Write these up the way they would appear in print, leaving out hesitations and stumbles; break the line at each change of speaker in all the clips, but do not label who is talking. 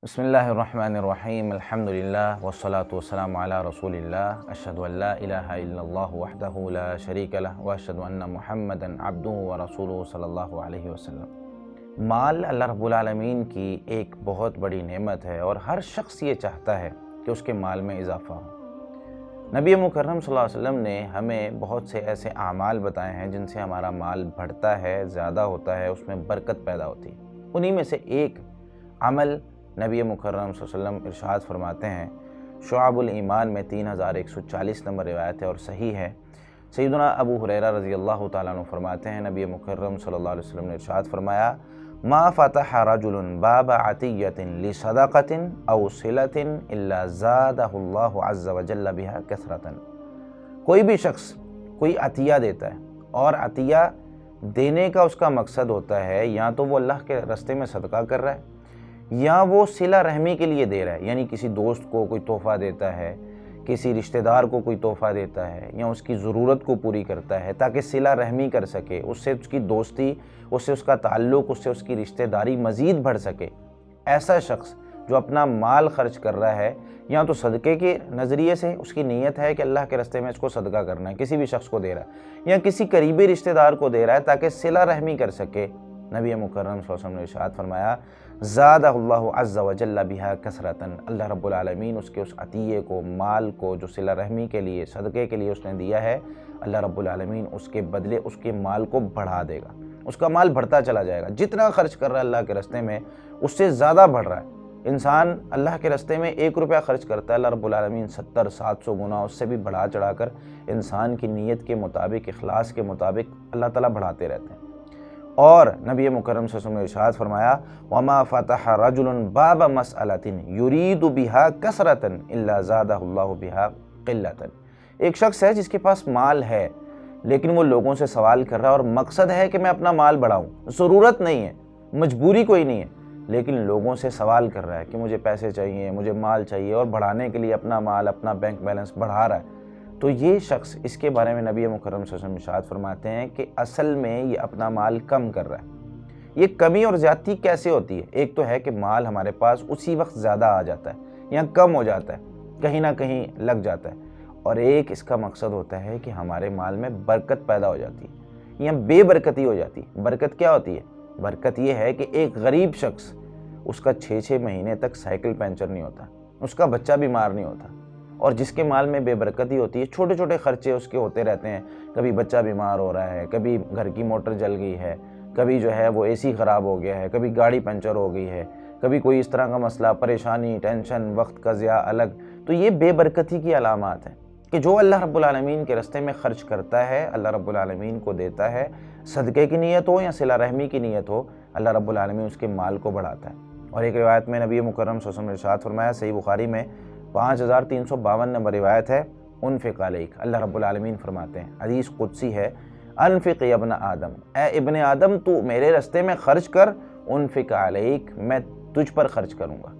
بسم اللہ الرحمن الرحیم الحمدللہ والصلاة والسلام علی رسول اللہ اشہد ان لا الہ الا اللہ وحدہ لا شریک لہ واشہد ان محمدا عبدہ ورسولہ صلی اللہ علیہ وسلم۔ مال اللہ رب العالمین کی ایک بہت بڑی نعمت ہے اور ہر شخص یہ چاہتا ہے کہ اس کے مال میں اضافہ ہو۔ نبی مکرم صلی اللہ علیہ وسلم نے ہمیں بہت سے ایسے اعمال بتائے ہیں جن سے ہمارا مال بڑھتا ہے، زیادہ ہوتا ہے، اس میں برکت پیدا ہوتی ہے۔ انہی میں سے ایک عمل نبی مکرم صلی اللہ علیہ وسلم ارشاد فرماتے ہیں، شعب الایمان میں 3140 نمبر روایت ہے اور صحیح ہے۔ سیدنا ابو ہریرہ رضی اللہ تعالیٰ عنہ فرماتے ہیں، نبی مکرم صلی اللہ علیہ وسلم نے ارشاد فرمایا، ما فتح رجل باب عطیۃ لصدقۃ او صلۃ الا زادہ اللہ عز وجل بها کثرۃ۔ کوئی بھی شخص کوئی عطیہ دیتا ہے اور عطیہ دینے کا اس کا مقصد ہوتا ہے یا تو وہ اللہ کے راستے میں صدقہ کر رہا ہے یا وہ صلہ رحمی کے لیے دے رہا ہے، یعنی کسی دوست کو کوئی تحفہ دیتا ہے، کسی رشتہ دار کو کوئی تحفہ دیتا ہے یا اس کی ضرورت کو پوری کرتا ہے تاکہ صلہ رحمی کر سکے، اس سے اس کی دوستی، اس سے اس کا تعلق، اس سے اس کی رشتہ داری مزید بڑھ سکے۔ ایسا شخص جو اپنا مال خرچ کر رہا ہے یا تو صدقے کے نظریے سے اس کی نیت ہے کہ اللہ کے راستے میں اس کو صدقہ کرنا ہے، کسی بھی شخص کو دے رہا ہے یا کسی قریبی رشتہ دار کو دے رہا ہے تاکہ صلہ رحمی کر سکے، نبی مکرم صلی اللہ علیہ وسلم نے ارشاد فرمایا، زادہ اللہ عز وجل بہا کثرتاً، اللہ رب العالمین اس کے اس عطیے کو، مال کو جو صلہ رحمی کے لیے، صدقے کے لیے اس نے دیا ہے، اللہ رب العالمین اس کے بدلے اس کے مال کو بڑھا دے گا، اس کا مال بڑھتا چلا جائے گا۔ جتنا خرچ کر رہا ہے اللہ کے راستے میں اس سے زیادہ بڑھ رہا ہے۔ انسان اللہ کے راستے میں 1 روپیہ خرچ کرتا ہے، اللہ رب العالمین 70-700 گنا اس سے بھی بڑھا چڑھا کر انسان کی نیت کے مطابق، اخلاص کے مطابق اللہ تعالیٰ بڑھاتے رہتے ہیں۔ اور نبی مکرم صلی اللہ علیہ وسلم نے ارشاد فرمایا، وَمَا فَتَحَ رَجُلٌ بَابَ مَسْأَلَةٍ يُرِيدُ بِهَا كَثْرَةً إِلَّا زَادَهُ اللَّهُ بِهَا قِلَّةً۔ ایک شخص ہے جس کے پاس مال ہے لیکن وہ لوگوں سے سوال کر رہا ہے اور مقصد ہے کہ میں اپنا مال بڑھاؤں، ضرورت نہیں ہے، مجبوری کوئی نہیں ہے، لیکن لوگوں سے سوال کر رہا ہے کہ مجھے پیسے چاہیے، مجھے مال چاہیے، اور بڑھانے کے لیے اپنا مال، اپنا بینک بیلنس بڑھا رہا ہے، تو یہ شخص، اس کے بارے میں نبی مکرم صلی اللہ علیہ وسلم ارشاد فرماتے ہیں کہ اصل میں یہ اپنا مال کم کر رہا ہے۔ یہ کمی اور زیادتی کیسے ہوتی ہے؟ ایک تو ہے کہ مال ہمارے پاس اسی وقت زیادہ آ جاتا ہے یا کم ہو جاتا ہے، کہیں نہ کہیں لگ جاتا ہے، اور ایک اس کا مقصد ہوتا ہے کہ ہمارے مال میں برکت پیدا ہو جاتی ہے یا بے برکتی ہو جاتی ہے۔ برکت کیا ہوتی ہے؟ برکت یہ ہے کہ ایک غریب شخص، اس کا 6 مہینے تک سائیکل پنچر نہیں ہوتا، اس کا بچہ بیمار نہیں ہوتا، اور جس کے مال میں بے برکتی ہوتی ہے، چھوٹے چھوٹے خرچے اس کے ہوتے رہتے ہیں، کبھی بچہ بیمار ہو رہا ہے، کبھی گھر کی موٹر جل گئی ہے، کبھی جو ہے وہ اے سی خراب ہو گیا ہے، کبھی گاڑی پنچر ہو گئی ہے، کبھی کوئی اس طرح کا مسئلہ، پریشانی، ٹینشن، وقت کا ضیاع الگ۔ تو یہ بے برکتی کی علامات ہیں کہ جو اللہ رب العالمین کے راستے میں خرچ کرتا ہے، اللہ رب العالمین کو دیتا ہے، صدقے کی نیت ہو یا صلہ رحمی کی نیت ہو، اللہ رب العالمین اس کے مال کو بڑھاتا ہے۔ اور ایک روایت میں نبی مکرم صلی اللہ علیہ وسلم نے ارشاد فرمایا، صحیح بخاری میں 5352 نمبر روایت ہے، انفق علیک، اللہ رب العالمین فرماتے ہیں، حدیث قدسی ہے، انفق یا ابن آدم، اے ابن آدم تو میرے راستے میں خرچ کر، انفق علیک، میں تجھ پر خرچ کروں گا۔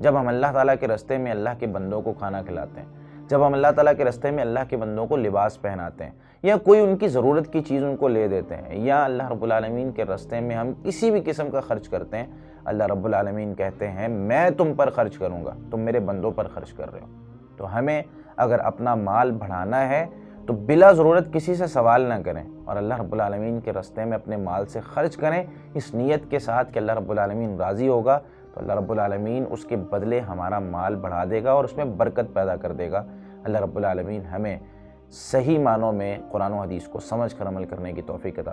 جب ہم اللہ تعالیٰ کے راستے میں اللہ کے بندوں کو کھانا کھلاتے ہیں، جب ہم اللہ تعالیٰ کے راستے میں اللہ کے بندوں کو لباس پہناتے ہیں یا کوئی ان کی ضرورت کی چیز ان کو لے دیتے ہیں یا اللہ رب العالمین کے راستے میں ہم کسی بھی قسم کا خرچ کرتے ہیں، اللہ رب العالمین کہتے ہیں میں تم پر خرچ کروں گا، تم میرے بندوں پر خرچ کر رہے ہو۔ تو ہمیں اگر اپنا مال بڑھانا ہے تو بلا ضرورت کسی سے سوال نہ کریں اور اللہ رب العالمین کے راستے میں اپنے مال سے خرچ کریں، اس نیت کے ساتھ کہ اللہ رب العالمین راضی ہوگا تو اللہ رب العالمین اس کے بدلے ہمارا مال بڑھا دے گا اور اس میں برکت پیدا کر دے گا۔ اللہ رب العالمین ہمیں صحیح معنوں میں قرآن و حدیث کو سمجھ کر عمل کرنے کی توفیق عطا